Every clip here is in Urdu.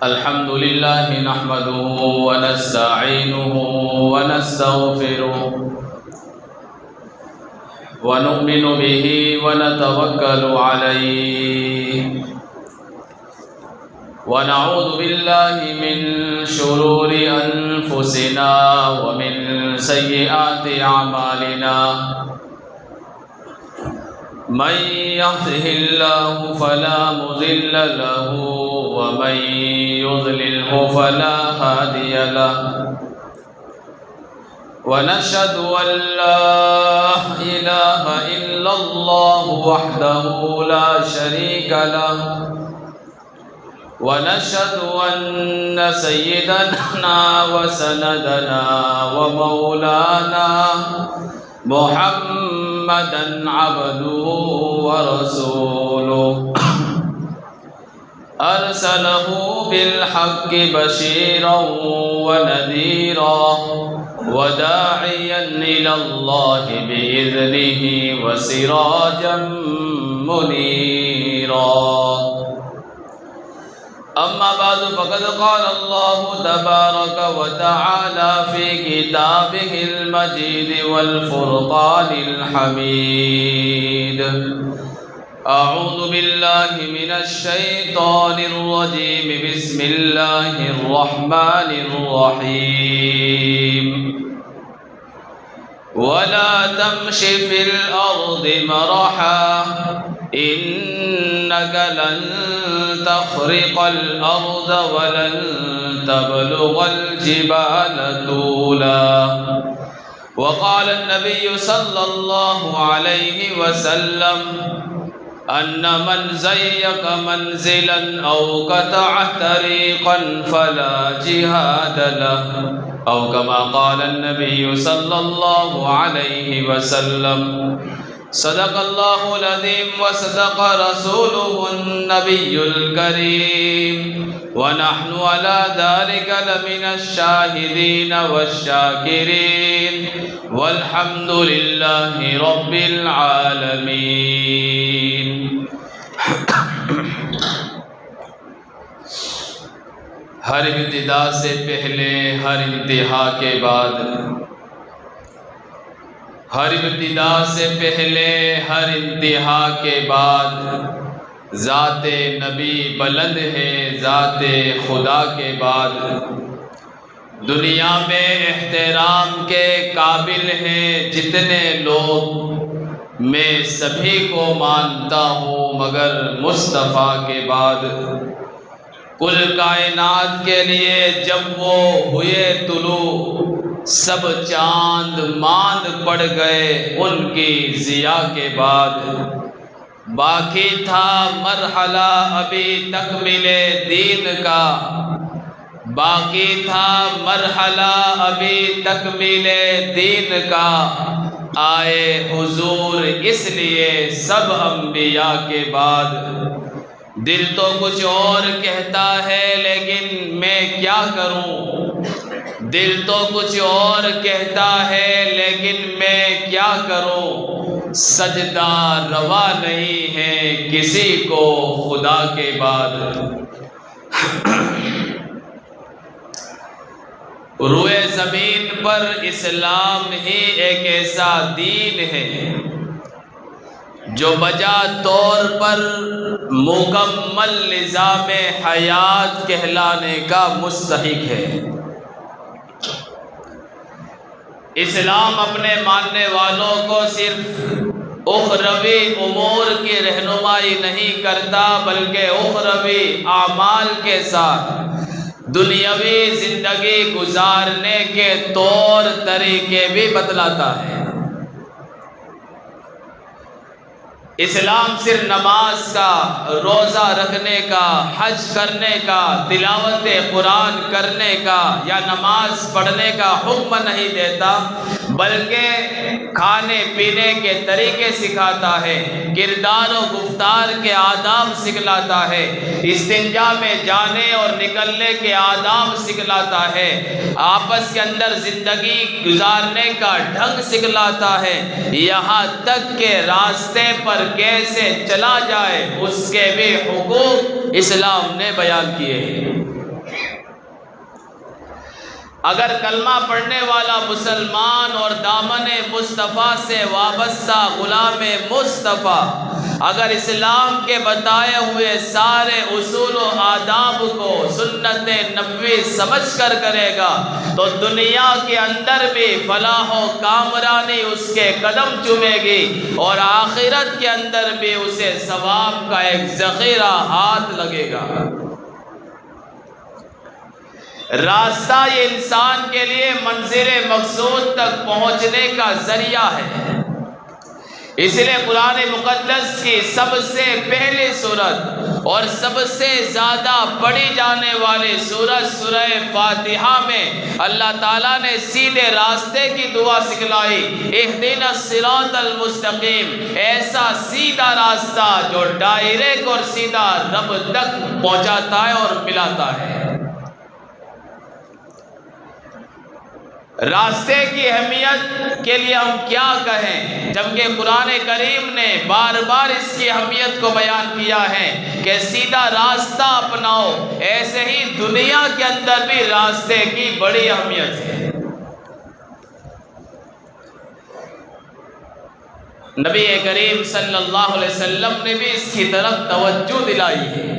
الحمد لله نحمده ونستعينه ونستغفره ونؤمن به ونتوكل عليه ونعوذ بالله من شرور أنفسنا ومن سيئات أعمالنا من يهده الله فلا مضل له ومن يضلله فلا هادي له ونشهد أن لا إله إلا الله وحده لا شريك له ونشهد أن سيدنا وسندنا ومولانا محمدًا عبده ورسوله أرسله بالحق بشيرا ونذيرا وداعيا إلى الله بإذنه وسراجا منيرا أما بعد فقد قال الله تبارك وتعالى في كتابه المجيد والفرقان الحميد أعوذ بالله من الشيطان الرجيم بسم الله الرحمن الرحيم ولا تمش في الأرض مرحا إنك لن تخرق الأرض ولن تبلغ الجبال طولا وقال النبي صلى الله عليه وسلم أن من زيق منزلا أو قطع طريقا فلا جهاد له أو كما قال النبي صلى الله عليه وسلم صدق الله العظيم وصدق رسوله النبي الكريم ونحن على ذلك لمن الشاهدين والشاكرين والحمد لله رب العالمين ہر ابتدا سے پہلے ہر انتہا کے بعد ہر ابتدا سے پہلے ہر انتہا کے بعد ذات نبی بلند ہے ذات خدا کے بعد دنیا میں احترام کے قابل ہیں جتنے لوگ میں سبھی کو مانتا ہوں مگر مصطفیٰ کے بعد کل کائنات کے لیے جب وہ ہوئے طلوع سب چاند ماند پڑ گئے ان کی ضیاء کے بعد باقی تھا مرحلہ ابھی تکمیل دین کا باقی تھا مرحلہ ابھی تکمیل دین کا آئے حضور اس لیے سب انبیاء کے بعد دل تو کچھ اور کہتا ہے لیکن میں کیا کروں دل تو کچھ اور کہتا ہے لیکن میں کیا کروں سجدہ روا نہیں ہے کسی کو خدا کے بعد روئے زمین پر اسلام ہی ایک ایسا دین ہے جو بجا طور پر مکمل نظام حیات کہلانے کا مستحق ہے اسلام اپنے ماننے والوں کو صرف اخروی امور کی رہنمائی نہیں کرتا بلکہ اخروی اعمال کے ساتھ دنیاوی زندگی گزارنے کے طور طریقے بھی بتلاتا ہے اسلام صرف نماز کا، روزہ رکھنے کا، حج کرنے کا، تلاوت قرآن کرنے کا یا نماز پڑھنے کا حکم نہیں دیتا، بلکہ کھانے پینے کے طریقے سکھاتا ہے، کردار و گفتار کے آداب سکھلاتا ہے، استنجا میں جانے اور نکلنے کے آداب سکھلاتا ہے، آپس کے اندر زندگی گزارنے کا ڈھنگ سکھلاتا ہے، یہاں تک کہ راستے پر کیسے چلا جائے اس کے بھی حقوق اسلام نے بیان کیے ہیں۔ اگر کلمہ پڑھنے والا مسلمان اور دامن مصطفیٰ سے وابستہ غلام مصطفیٰ اگر اسلام کے بتائے ہوئے سارے اصول و آداب کو سنت نبوی سمجھ کر کرے گا تو دنیا کے اندر بھی فلاح و کامرانی اس کے قدم چومے گی اور آخرت کے اندر بھی اسے ثواب کا ایک ذخیرہ ہاتھ لگے گا۔ راستہ یہ انسان کے لیے منزل مقصود تک پہنچنے کا ذریعہ ہے، اس لیے قرآن مقدس کی سب سے پہلی سورت اور سب سے زیادہ پڑھی جانے والی سورت سورہ فاتحہ میں اللہ تعالیٰ نے سیدھے راستے کی دعا سکھلائی، اہدنا الصراط المستقیم، ایسا سیدھا راستہ جو ڈائریکٹ اور سیدھا رب تک پہنچاتا ہے اور ملاتا ہے۔ راستے کی اہمیت کے لیے ہم کیا کہیں، جبکہ قرآن کریم نے بار بار اس کی اہمیت کو بیان کیا ہے کہ سیدھا راستہ اپناؤ، ایسے ہی دنیا کے اندر بھی راستے کی بڑی اہمیت ہے۔ نبی کریم صلی اللہ علیہ وسلم نے بھی اس کی طرف توجہ دلائی ہے۔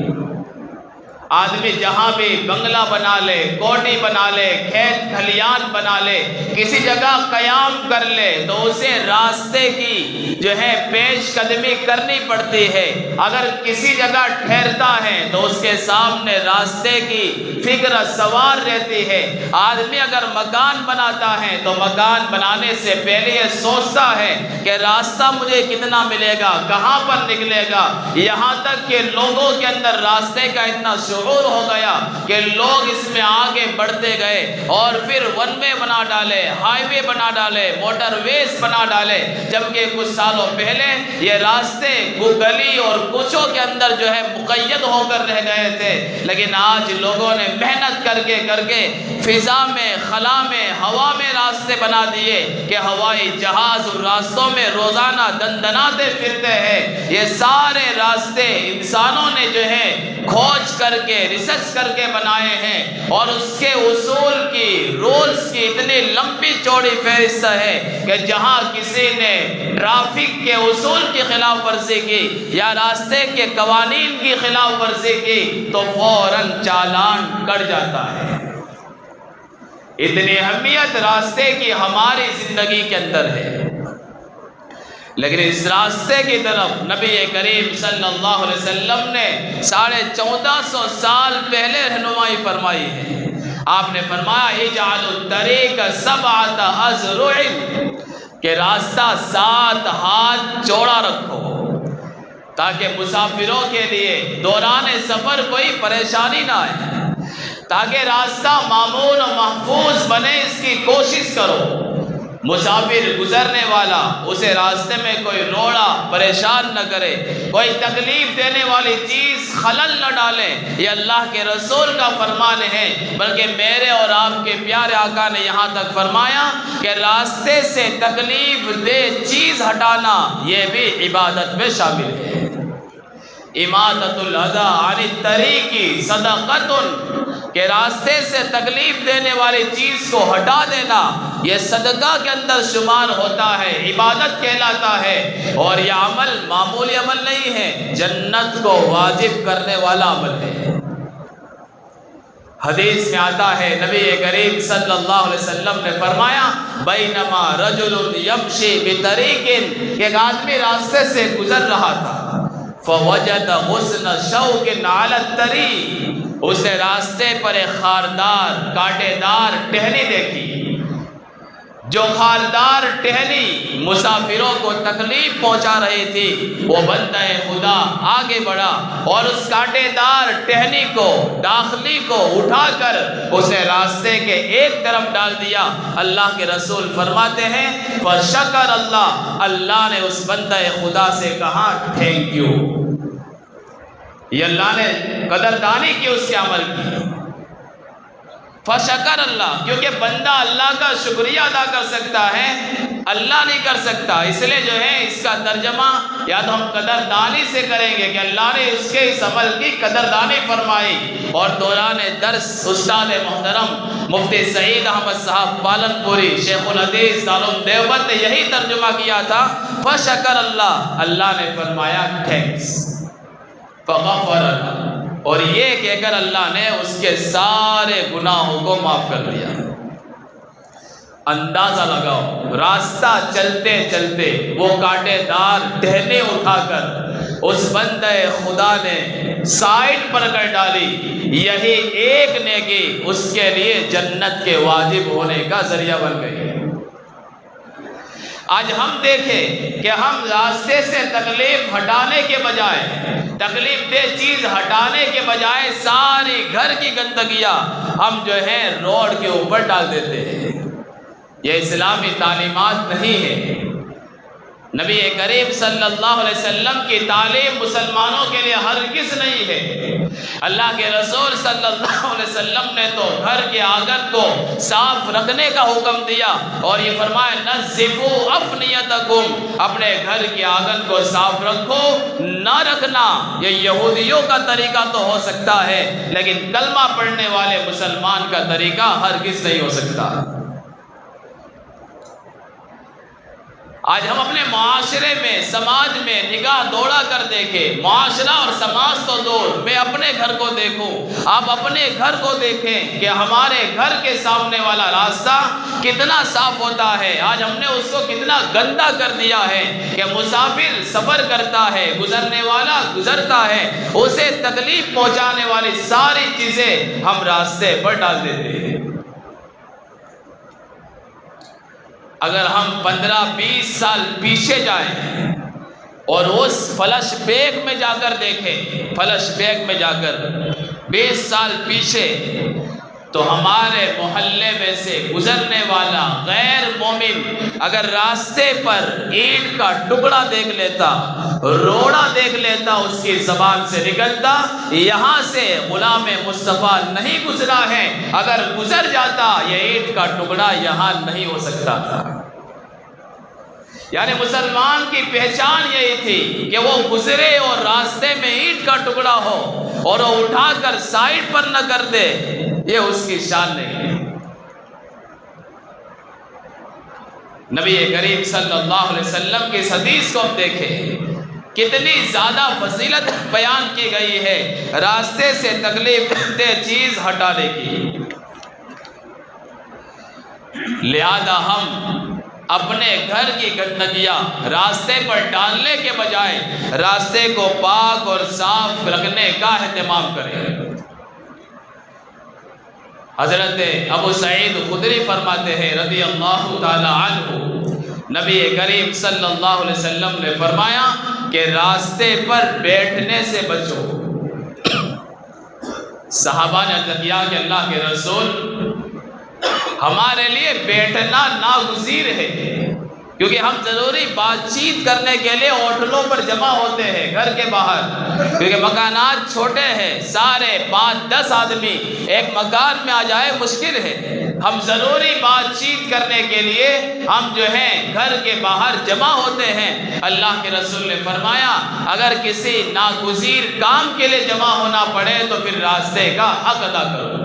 آدمی جہاں بھی بنگلہ بنا لے، کوٹھی بنا لے، کھیت کھلیان بنا لے، کسی جگہ قیام کر لے تو اسے راستے کی جو ہے پیش قدمی کرنی پڑتی ہے۔ اگر کسی جگہ ٹھہرتا ہے تو اس کے سامنے راستے کی فکر سوار رہتی ہے۔ آدمی اگر مکان بناتا ہے تو مکان بنانے سے پہلے یہ سوچتا ہے کہ راستہ مجھے کتنا ملے گا، کہاں پر نکلے گا، یہاں تک کہ لوگوں کے اندر راستے کا اتنا شعور ہو گیا کہ لوگ اس میں آگے بڑھتے گئے اور پھر ون وے بنا ڈالے، ہائی وے بنا ڈالے، موٹر ویز بنا ڈالے، جبکہ کچھ سالوں پہلے یہ راستے گلی اور کوچوں کے اندر جو ہے مقید ہو کر رہ گئے تھے۔ لیکن آج لوگوں نے محنت کر کے فضا میں، خلا میں، ہوا میں راستے بنا دیے کہ ہوائی جہاز اور راستوں میں روزانہ دندناتے پھرتے ہیں۔ یہ سارے راستے انسانوں نے جو ہے کھوج کر کے، ریسرچ کر کے بنائے ہیں اور اس کے اصول کی، رولز کی اتنی لمبی چوڑی فہرست ہے کہ جہاں کسی نے ٹریفک کے اصول کی خلاف ورزی کی یا راستے کے قوانین کی خلاف ورزی کی تو فوراً چالان کٹ جاتا ہے۔ اتنی اہمیت راستے کی ہماری زندگی کے اندر ہے، لیکن اس راستے کی طرف نبی کریم صلی اللہ علیہ وسلم نے 1450 سال پہلے رہنمائی فرمائی ہے۔ آپ نے فرمایا اجعلوا الطریق 7 اذرع، کہ راستہ 7 ہاتھ چوڑا رکھو تاکہ مسافروں کے لیے دوران سفر کوئی پریشانی نہ آئے، تاکہ راستہ مامون و محفوظ بنے، اس کی کوشش کرو۔ مسافر گزرنے والا اسے راستے میں کوئی روڑا پریشان نہ کرے، کوئی تکلیف دینے والی چیز خلل نہ ڈالے، یہ اللہ کے رسول کا فرمان ہے۔ بلکہ میرے اور آپ کے پیارے آقا نے یہاں تک فرمایا کہ راستے سے تکلیف دہ چیز ہٹانا یہ بھی عبادت میں شامل ہے۔ اماطۃ الاذی عن الطریق صدقۃ، کہ راستے سے تکلیف دینے والی چیز کو ہٹا دینا یہ صدقہ کے اندر شمار ہوتا ہے، عبادت کہلاتا ہے، اور یہ عمل معمولی عمل نہیں ہے، جنت کو واجب کرنے والا عمل ہے۔ حدیث میں آتا ہے نبی کریم صلی اللہ علیہ وسلم نے فرمایا بینما رجل یمشی بطریق، ایک آدمی راستے سے گزر رہا تھا، فوجد غصن شوک علی الطریق، اس نے راستے پر ایک خاردار کانٹے دار ٹہنی دیکھی، جو خالدار ٹہنی مسافروں کو تکلیف پہنچا رہی تھی، وہ بندہ خدا آگے بڑھا اور اس کانٹے دار ٹہنی کو، داخلی کو اٹھا کر اسے راستے کے ایک طرف ڈال دیا۔ اللہ کے رسول فرماتے ہیں فشکر اللہ، اللہ نے اس بندہ خدا سے کہا تھینک یو۔ یہ اللہ نے قدردانی کی اس کے عمل کی۔ فشکر اللہ، کیونکہ بندہ اللہ کا شکریہ ادا کر سکتا ہے، اللہ نہیں کر سکتا۔ اس لیے جو ہے اس کا ترجمہ یا تو ہم قدردانی سے کریں گے کہ اللہ نے اس کے اس عمل کی قدردانی فرمائی۔ اور دوران درس استاد محترم مفتی سعید احمد صاحب پالن پوری شیخ الحدیث دارالعلوم دیوبند نے یہی ترجمہ کیا تھا، فشکر اللہ، اللہ نے فرمایا تھینکس، فغفر اللہ، اور یہ کہہ کر اللہ نے اس کے سارے گناہوں کو معاف کر دیا۔ اندازہ لگاؤ، راستہ چلتے چلتے وہ کانٹے دار ٹہنے اٹھا کر اس بندہ خدا نے سائڈ پر کر ڈالی، یہی ایک نیکی اس کے لیے جنت کے واجب ہونے کا ذریعہ بن گئی۔ آج ہم دیکھیں کہ ہم راستے سے تکلیف ہٹانے کے بجائے، تکلیف دہ چیز ہٹانے کے بجائے ساری گھر کی گندگیاں ہم جو ہے روڈ کے اوپر ڈال دیتے ہیں۔ یہ اسلامی تعلیمات نہیں ہے۔ نبی کریم صلی اللہ علیہ وسلم کی تعلیم مسلمانوں کے لیے ہرگز نہیں ہے۔ اللہ کے رسول صلی اللہ علیہ وسلم نے تو گھر کے آنگن کو صاف رکھنے کا حکم دیا اور یہ فرمایا نظفوا افنیتکم، اپنے گھر کے آنگن کو صاف رکھو۔ نہ رکھنا یہ یہودیوں کا طریقہ تو ہو سکتا ہے، لیکن کلمہ پڑھنے والے مسلمان کا طریقہ ہرگز نہیں ہو سکتا۔ آج ہم اپنے معاشرے میں، سماج میں نگاہ دوڑا کر دیکھیں، معاشرہ اور سماج تو دور، میں اپنے گھر کو دیکھوں، آپ اپنے گھر کو دیکھیں کہ ہمارے گھر کے سامنے والا راستہ کتنا صاف ہوتا ہے۔ آج ہم نے اس کو کتنا گندا کر دیا ہے کہ مسافر سفر کرتا ہے، گزرنے والا گزرتا ہے، اسے تکلیف پہنچانے والی ساری چیزیں ہم راستے پر ڈال دیتے ہیں۔ اگر ہم 15-20 سال پیچھے جائیں اور اس فلش بیک میں جا کر دیکھیں، فلش بیک میں جا کر 20 سال پیچھے، تو ہمارے محلے میں سے گزرنے والا غیر مومن اگر راستے پر اینٹ کا ٹکڑا دیکھ لیتا، روڑا دیکھ لیتا، اس کی زبان سے نکلتا یہاں سے غلام مصطفیٰ نہیں گزرا ہے، اگر گزر جاتا یہ اینٹ کا ٹکڑا یہاں نہیں ہو سکتا تھا۔ یعنی مسلمان کی پہچان یہی تھی کہ وہ گزرے اور راستے میں اینٹ کا ٹکڑا ہو اور وہ اٹھا کر سائڈ پر نہ کر دے، یہ اس کی شان نہیں ہے۔ نبی کریم صلی اللہ علیہ وسلم کی اس حدیث کو ہم دیکھیں، کتنی زیادہ فضیلت بیان کی گئی ہے راستے سے تکلیف دہ چیز ہٹانے کی۔ لہذا ہم اپنے گھر کی گندگیاں راستے پر ڈالنے کے بجائے راستے کو پاک اور صاف رکھنے کا اہتمام کریں۔ حضرت ابو سعید خدری فرماتے ہیں رضی اللہ تعالی عنہ، نبی کریم صلی اللہ علیہ وسلم نے فرمایا کہ راستے پر بیٹھنے سے بچو۔ صحابہ نے عرض کیا کہ اللہ کے رسول، ہمارے لیے بیٹھنا ناگزیر ہے، کیونکہ ہم ضروری بات چیت کرنے کے لیے ہوٹلوں پر جمع ہوتے ہیں گھر کے باہر، کیونکہ مکانات چھوٹے ہیں، سارے 5-10 آدمی ایک مکان میں آ جائے مشکل ہے۔ ہم ضروری بات چیت کرنے کے لیے ہم جو ہے گھر کے باہر جمع ہوتے ہیں۔ اللہ کے رسول نے فرمایا اگر کسی ناگزیر کام کے لیے جمع ہونا پڑے تو پھر راستے کا حق ادا کرو۔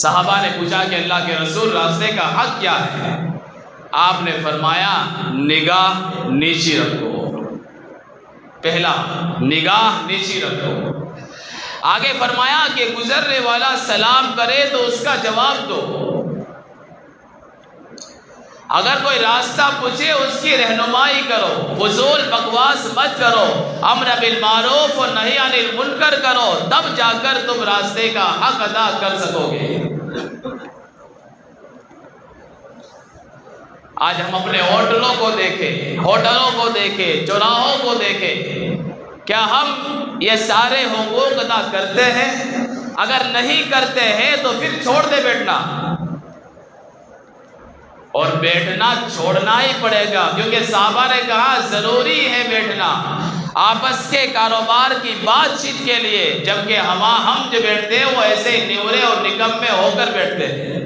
صحابہ نے پوچھا کہ اللہ کے رسول راستے کا حق کیا ہے؟ آپ نے فرمایا نگاہ نیچی رکھو۔ پہلا، نگاہ نیچی رکھو۔ آگے فرمایا کہ گزرنے والا سلام کرے تو اس کا جواب دو۔ اگر کوئی راستہ پوچھے اس کی رہنمائی کرو، فضول بکواس مت کرو، امر بالمعروف اور نہی عن المنکر کرو، تب جا کر تم راستے کا حق ادا کر سکو گے۔ آج ہم اپنے ہوٹلوں کو دیکھیں، چوراہوں کو دیکھیں، کیا ہم یہ سارے حقوق ادا کرتے ہیں؟ اگر نہیں کرتے ہیں تو پھر چھوڑ دے بیٹھنا، اور بیٹھنا چھوڑنا ہی پڑے گا، کیونکہ صحابہ نے کہا ضروری ہے بیٹھنا آپس کے کاروبار کی بات چیت کے لیے، جبکہ ہم جو بیٹھتے ہیں وہ ایسے نیورے اور نکمے ہو کر بیٹھتے ہیں۔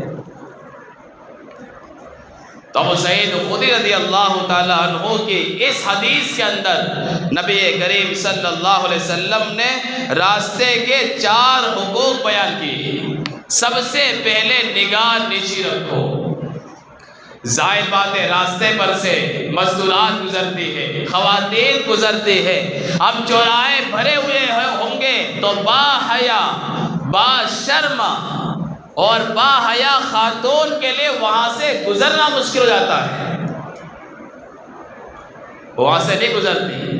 تو ابو سعید خدری رضی اللہ تعالی عنہ کی اس حدیث کے اندر نبی کریم صلی اللہ علیہ وسلم نے راستے کے 4 حقوق بیان کیے۔ سب سے پہلے نگاہ نیچی رکھو۔ ظاہر بات ہے راستے پر سے مزدورات گزرتی ہے، خواتین گزرتی ہے، اب چوراہے بھرے ہوئے ہوں گے تو با حیا، با شرم اور با حیا خاتون کے لیے وہاں سے گزرنا مشکل ہو جاتا ہے، وہاں سے نہیں گزرتی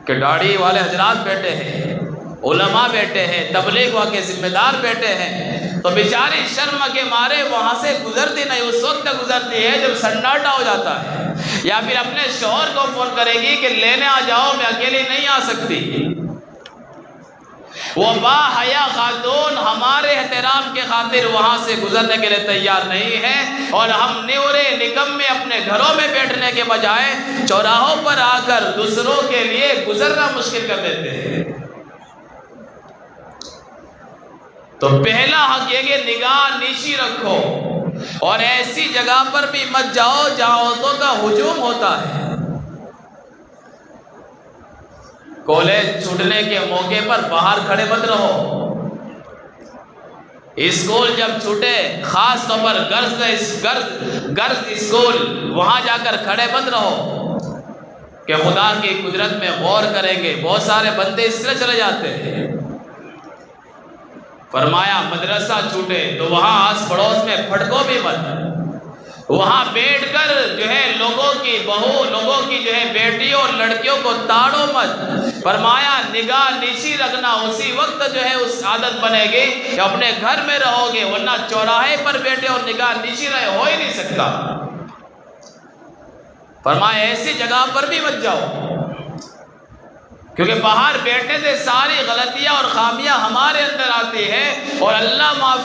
کہ داڑھی والے حضرات بیٹھے ہیں، علماء بیٹھے ہیں، تبلیغ کے ذمہ دار بیٹھے ہیں، تو بیچاری شرم کے مارے وہاں سے گزرتی نہیں۔ اس وقت گزرتی ہے جب سناٹا ہو جاتا ہے، یا پھر اپنے شوہر کو فون کرے گی کہ لینے آ جاؤ، میں اکیلی نہیں آ سکتی۔ وہ با حیا خاتون ہمارے احترام کے خاطر وہاں سے گزرنے کے لیے تیار نہیں ہے، اور ہم نیورے نکمے اپنے گھروں میں بیٹھنے کے بجائے چوراہوں پر آ کر دوسروں کے لیے گزرنا مشکل کر دیتے ہیں۔ تو پہلا حق یہ کہ نگاہ نیچی رکھو، اور ایسی جگہ پر بھی مت جاؤ جہاں عورتوں کا ہجوم ہوتا ہے۔ کالج چھوٹنے کے موقع پر باہر کھڑے مت رہو، اسکول جب چھوٹے خاص طور پر گرلز اسکول وہاں جا کر کھڑے مت رہو کہ خدا کی قدرت میں غور کریں گے۔ بہت سارے بندے اس طرح چلے جاتے ہیں۔ فرمایا مدرسہ چھوٹے تو وہاں آس پڑوس میں پھٹکو بھی مت، وہاں بیٹھ کر جو ہے لوگوں کی جو ہے بیٹیوں اور لڑکیوں کو تاڑو مت۔ فرمایا نگاہ نیچی رکھنا، اسی وقت جو ہے اس عادت بنے گی کہ اپنے گھر میں رہو گے، ورنہ چوراہے پر بیٹھے اور نگاہ نیچی رہے ہو ہی نہیں سکتا۔ فرمایا ایسی جگہ پر بھی مت جاؤ، کیونکہ باہر بیٹھنے سے ساری غلطیاں اور خامیاں ہمارے اندر آتی ہیں، اور اللہ معاف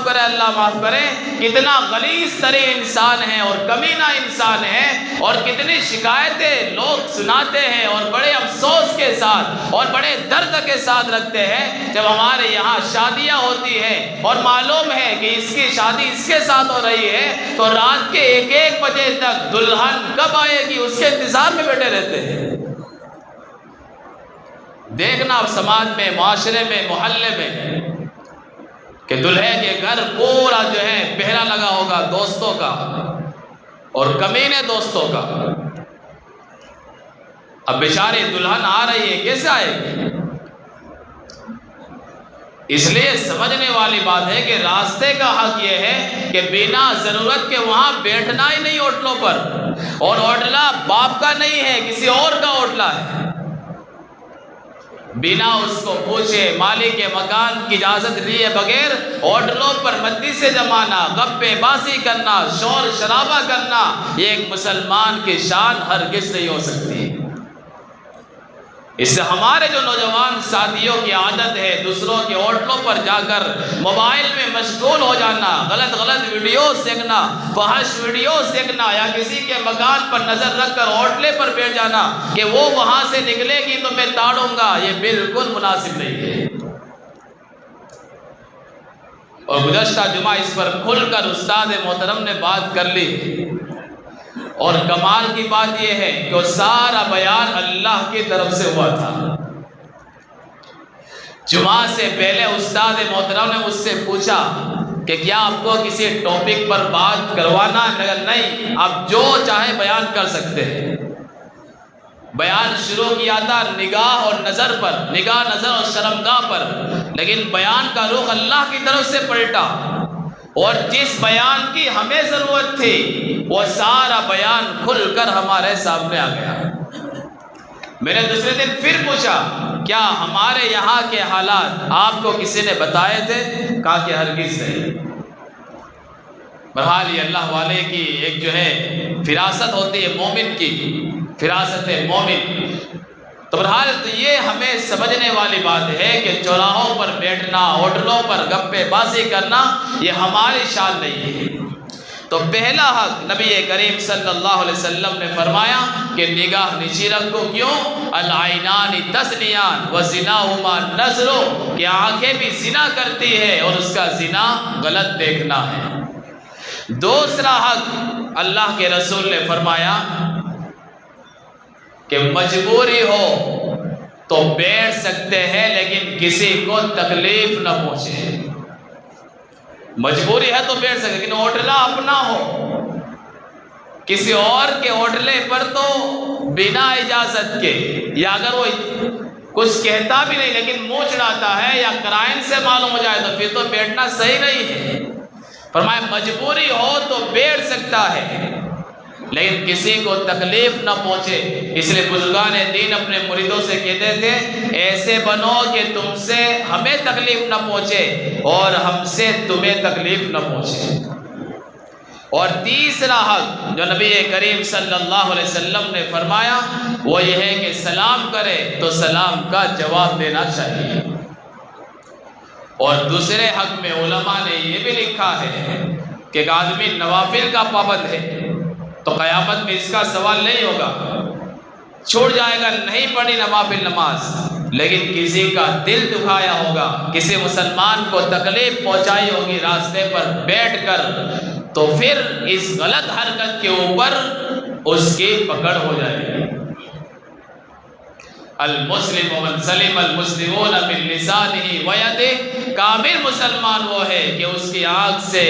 کرے کتنا غلیظ ترین انسان ہے اور کمینہ انسان ہے، اور کتنی شکایتیں لوگ سناتے ہیں اور بڑے افسوس کے ساتھ اور بڑے درد کے ساتھ رکھتے ہیں جب ہمارے یہاں شادیاں ہوتی ہیں اور معلوم ہے کہ اس کی شادی اس کے ساتھ ہو رہی ہے، تو رات کے 1 بجے تک دلہن کب آئے گی اس کے انتظار میں بیٹھے رہتے ہیں۔ دیکھنا اب سماج میں، معاشرے میں، محلے میں کہ دلہے کے گھر پورا جو ہے پہرا لگا ہوگا دوستوں کا اور کمینے دوستوں کا۔ اب بیچاری دلہن آ رہی ہے، کیسے آئے گی؟ اس لیے سمجھنے والی بات ہے کہ راستے کا حق یہ ہے کہ بنا ضرورت کے وہاں بیٹھنا ہی نہیں ہوٹلوں پر، اور ہوٹلہ باپ کا نہیں ہے، کسی اور کا ہوٹلہ ہے۔ بنا اس کو پوچھے مالک کے مکان کی اجازت لیے بغیر ہوٹلوں پر مجلس سے جمانا، گپے بازی کرنا، شور شرابہ کرنا، یہ ایک مسلمان کی شان ہرگز نہیں ہو سکتی۔ اس سے ہمارے جو نوجوان ساتھیوں کی عادت ہے دوسروں کے ہوٹلوں پر جا کر موبائل میں مشغول ہو جانا، غلط ویڈیوز دیکھنا، فحش ویڈیوز دیکھنا، یا کسی کے مکان پر نظر رکھ کر ہوٹلے پر بیٹھ جانا کہ وہ وہاں سے نکلے گی تو میں تاڑوں گا، یہ بالکل مناسب نہیں ہے۔ اور گزشتہ جمعہ اس پر کھل کر استاد محترم نے بات کر لی، اور کمال کی بات یہ ہے کہ وہ سارا بیان اللہ کی طرف سے ہوا تھا۔ جمعہ سے پہلے استاد محترم نے مجھ سے پوچھا کہ کیا آپ کو کسی ٹاپک پر بات کروانا ہے؟ مگر نہیں، آپ جو چاہے بیان کر سکتے ہیں۔ بیان شروع کیا تھا نگاہ اور نظر پر، نگاہ نظر اور شرمگاہ پر، لیکن بیان کا رخ اللہ کی طرف سے پلٹا، اور جس بیان کی ہمیں ضرورت تھی وہ سارا بیان کھل کر ہمارے سامنے آ گیا۔ میں نے دوسرے دن پھر پوچھا کیا ہمارے یہاں کے حالات آپ کو کسی نے بتائے تھے؟ کہا کہ ہرگز نہیں۔ بہرحال یہ اللہ والے کی ایک جو ہے فراست ہوتی ہے مومن کی، فراست مومن۔ تو بہرحال یہ ہمیں سمجھنے والی بات ہے کہ چوراہوں پر بیٹھنا، ہوٹلوں پر گپے بازی کرنا یہ ہماری شان نہیں ہے۔ تو پہلا حق نبی کریم صلی اللہ علیہ وسلم نے فرمایا کہ نگاہ نیچی رکھو، کیوں؟ العینان تزنیان وزناہما النظر، کہ آنکھیں بھی زنا کرتی ہے اور اس کا زنا غلط دیکھنا ہے۔ دوسرا حق اللہ کے رسول نے فرمایا کہ مجبوری ہو تو بیٹھ سکتے ہیں لیکن کسی کو تکلیف نہ پہنچے۔ مجبوری ہے تو بیٹھ سکتے لیکن ہوٹلہ اپنا ہو، کسی اور کے ہوٹلے پر تو بنا اجازت کے، یا اگر وہ کچھ کہتا بھی نہیں لیکن منہ چڑھاتا ہے یا قرائن سے معلوم ہو جائے تو پھر تو بیٹھنا صحیح نہیں ہے۔ فرمایا مجبوری ہو تو بیٹھ سکتا ہے لیکن کسی کو تکلیف نہ پہنچے۔ اس لیے بزرگان دین اپنے مریدوں سے کہتے تھے ایسے بنو کہ تم سے ہمیں تکلیف نہ پہنچے اور ہم سے تمہیں تکلیف نہ پہنچے۔ اور تیسرا حق جو نبی کریم صلی اللہ علیہ وسلم نے فرمایا وہ یہ ہے کہ سلام کرے تو سلام کا جواب دینا چاہیے۔ اور دوسرے حق میں علماء نے یہ بھی لکھا ہے کہ ایک آدمی نوافل کا پابند ہے تو قیامت میں اس کا سوال نہیں ہوگا، چھوڑ جائے گا نہیں پڑھی نوافل نماز، لیکن کسی کا دل دکھایا ہوگا، کسی مسلمان کو تکلیف پہنچائی ہوگی راستے پر بیٹھ کر، تو پھر اس غلط حرکت کے اوپر اس کی پکڑ ہو جائے گی۔ المسلم من سلم المسلمون من لسانہ ویدہ، کامل مسلمان وہ ہے کہ اس کی آنکھ سے،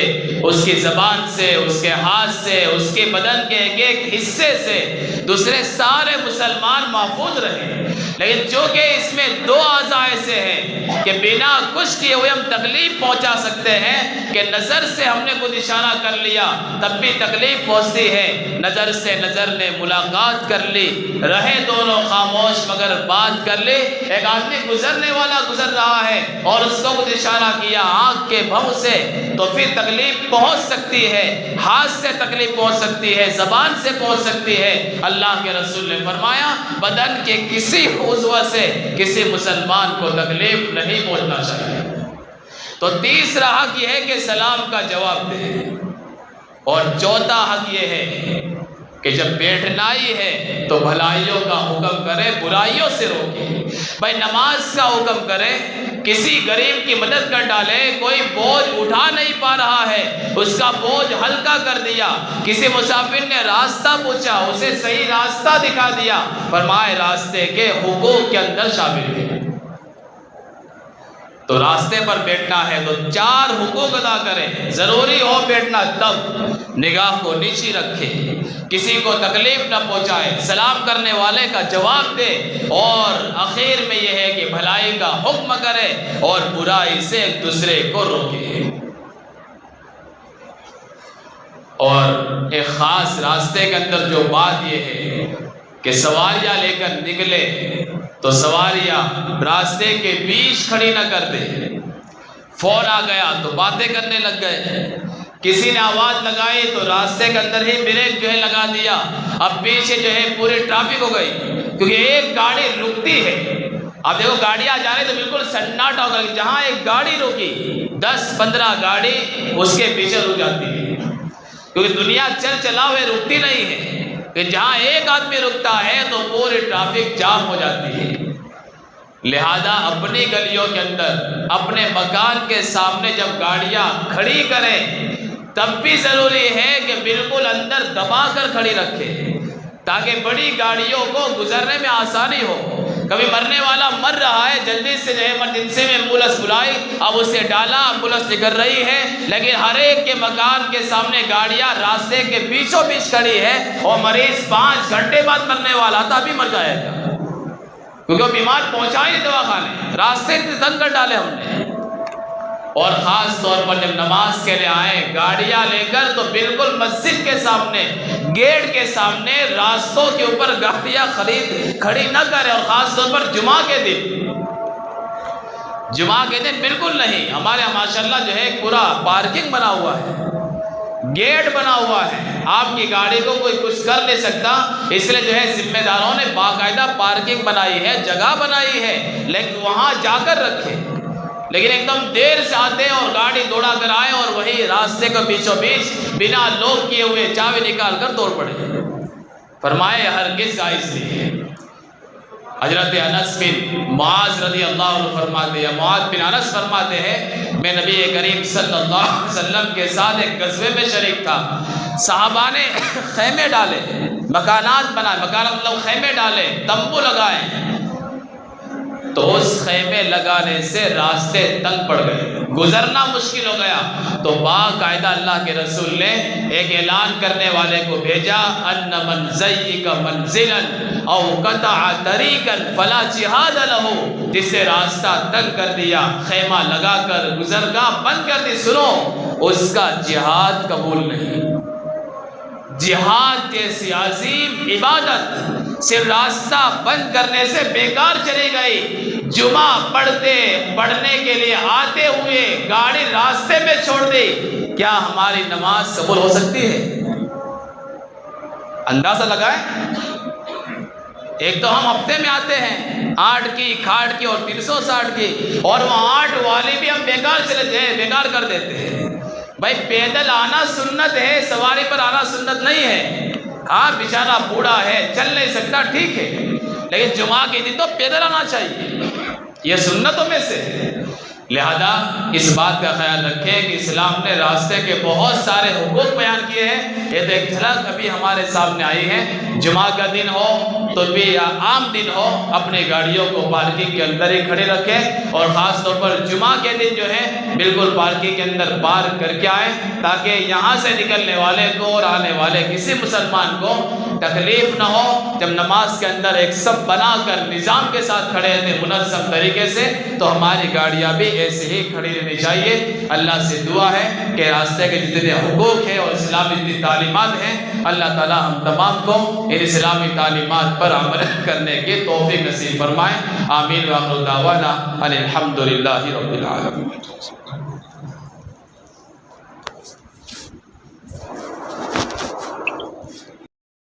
اس کی زبان سے، اس کے ہاتھ سے، اس کے بدن کے ایک ایک حصے سے دوسرے سارے مسلمان محفوظ رہے۔ لیکن چونکہ اس میں دو اعضاء ایسے ہیں کہ بنا کچھ کیے ہوئے ہم تکلیف پہنچا سکتے ہیں کہ نظر سے ہم نے کچھ اشارہ کر لیا تب بھی تکلیف پہنچتی ہے، نظر سے نظر نے ملاقات کر لی، رہے دونوں خاموش مگر بات کر لی۔ ایک آدمی گزرنے والا گزر رہا ہے اور اس کو کچھ اشارہ کیا آنکھ کے بھوں سے تو پھر تکلیف پہنچ سکتی ہے، ہاتھ سے تکلیف پہنچ سکتی ہے، زبان سے پہنچ سکتی ہے۔ اللہ کے رسول نے فرمایا بدن کے کسی عضو سے کسی مسلمان کو تکلیف نہیں پہنچنا چاہیے۔ تو تیسرا حق یہ ہے کہ سلام کا جواب دے، اور چوتھا حق یہ ہے کہ جب بیٹھنا ہی ہے تو بھلائیوں کا حکم کرے، برائیوں سے روکے۔ بھائی نماز کا حکم کرے، کسی غریب کی مدد کر ڈالے، کوئی بوجھ اٹھا نہیں پا رہا ہے اس کا بوجھ ہلکا کر دیا، کسی مسافر نے راستہ پوچھا اسے صحیح راستہ دکھا دیا، فرمائے راستے کے حقوق کے اندر شامل ہے۔ تو راستے پر بیٹھنا ہے تو 4 حقوق ادا کریں، ضروری ہو بیٹھنا تب نگاہ کو نیچی رکھے، کسی کو تکلیف نہ پہنچائے، سلام کرنے والے کا جواب دے، اور آخر میں یہ ہے کہ بھلائی کا حکم کرے اور برائی سے ایک دوسرے کو روکے۔ اور ایک خاص راستے کے اندر جو بات یہ ہے کہ سواریاں لے کر نکلے تو سواریاں راستے کے بیچ کھڑی نہ کر دے، فور آ گیا تو باتیں کرنے لگ گئے، کسی نے آواز لگائی تو راستے کے اندر ہی بریک جو ہے لگا دیا، اب پیچھے جو ہے پوری ٹریفک ہو گئی، کیونکہ ایک گاڑی رکتی ہے۔ اب دیکھو گاڑیاں جا رہی تو بالکل سناٹا ہو گیا، جہاں ایک گاڑی رکی 10-15 گاڑی اس کے پیچھے رک جاتی ہے، کیونکہ دنیا چل چلا ہوئے رکتی نہیں ہے، کہ جہاں ایک آدمی رکتا ہے تو پوری ٹریفک جام ہو جاتی ہے۔ لہذا اپنی گلیوں کے اندر اپنے مکان کے سامنے جب گاڑیاں کھڑی کریں تب بھی ضروری ہے کہ بالکل اندر دبا کر کھڑی رکھے تاکہ بڑی گاڑیوں کو گزرنے میں آسانی ہو۔ کبھی مرنے والا مر رہا ہے، جلدی سے جو ہے ایمرجنسی میں ایمبولینس بلائی، اب اسے ڈالا، ایمبولینس نکل رہی ہے، لیکن ہر ایک کے مکان کے سامنے گاڑیاں راستے کے بیچوں بیچ کھڑی ہے اور مریض 5 گھنٹے بعد مرنے والا تھا ابھی مر جائے گا، کیونکہ وہ بیمار پہنچا ہی دواخانے، راستے تنگ کر ڈالے ہم نے۔ اور خاص طور پر جب نماز کے لیے آئیں گاڑیاں لے کر تو بالکل مسجد کے سامنے، گیٹ کے سامنے، راستوں کے اوپر گاڑیاں کھڑی نہ کریں، اور خاص طور پر جمعہ کے دن بالکل نہیں۔ ہمارے یہاں ماشاءاللہ جو ہے پورا پارکنگ بنا ہوا ہے، گیٹ بنا ہوا ہے، آپ کی گاڑی کو کوئی کچھ کر نہیں سکتا، اس لیے جو ہے ذمہ داروں نے باقاعدہ پارکنگ بنائی ہے، جگہ بنائی ہے، لیکن وہاں جا کر رکھے۔ لیکن ایک دم دیر سے آتے ہیں اور گاڑی دوڑا کر آئے اور وہی راستے کو بیچوں بیچ بنا لوک کیے ہوئے چابی نکال کر توڑ پڑے۔ فرمائے ہرگز جائز نہیں ہے۔ حضرت انس بن معاذ رضی اللہ عنہ فرماتے ہیں، معاذ بن انس فرماتے ہیں میں نبی کریم صلی اللہ علیہ وسلم کے ساتھ ایک غزوے میں شریک تھا، صحابہ نے خیمے ڈالے، مکانات بنائے، مکانات مطلب خیمے ڈالے، تمبو لگائے، تو اس خیمے لگانے سے راستے تنگ پڑ گئے، گزرنا مشکل ہو گیا، تو باقاعدہ اللہ کے رسول نے ایک اعلان کرنے والے کو بھیجا، ان من زیک منزلا او قطع طریقا فلا جہاد لہ، جس سے راستہ تنگ کر دیا، خیمہ لگا کر گزرگاہ بند کر دی، سنو اس کا جہاد قبول نہیں۔ جہاد جیسی عظیم عبادت صرف راستہ بند کرنے سے بیکار چلی گئی۔ جمعہ پڑھنے کے لیے آتے ہوئے گاڑی راستے میں چھوڑ دی، کیا ہماری نماز قبول ہو سکتی ہے؟ اندازہ لگائیں۔ ایک تو ہم ہفتے میں آتے ہیں 8 کی کھاٹ کی اور 360 کی، اور وہ 8 والی بھی ہم بیکار کر دیتے ہیں۔ بھائی پیدل آنا سنت ہے، سواری پر آنا سنت نہیں ہے۔ ہاں بیچارہ بوڑھا ہے، چل نہیں سکتا، ٹھیک ہے، لیکن جمعہ کے دن تو پیدل آنا چاہیے، یہ سنتوں میں سے۔ لہذا اس بات کا خیال رکھیں کہ اسلام نے راستے کے بہت سارے حقوق بیان کیے ہیں، یہ تو ایک جھلک ابھی ہمارے سامنے آئی ہے۔ جمعہ کا دن ہو تو بھی یا عام دن ہو، اپنی گاڑیوں کو پارکنگ کے اندر ہی کھڑے رکھیں، اور خاص طور پر جمعہ کے دن جو ہے بالکل پارکنگ کے اندر پارک کر کے آئیں، تاکہ یہاں سے نکلنے والے کو اور آنے والے کسی مسلمان کو تکلیف نہ ہو۔ جب نماز کے اندر ایک صف بنا کر نظام کے ساتھ کھڑے رہتے منظم طریقے سے، تو ہماری گاڑیاں بھی ایسے ہی کھڑی رہنی چاہیے۔ اللہ سے دعا ہے کہ راستے کے جتنے حقوق ہیں اور اسلامی جتنی تعلیمات ہیں، اللہ تعالی ہم تمام کو ان اسلامی تعلیمات پر عمل کرنے کی توفیق نصیب فرمائے۔ آمین۔ وآخر دعوانا ان الحمد للہ رب العالمین۔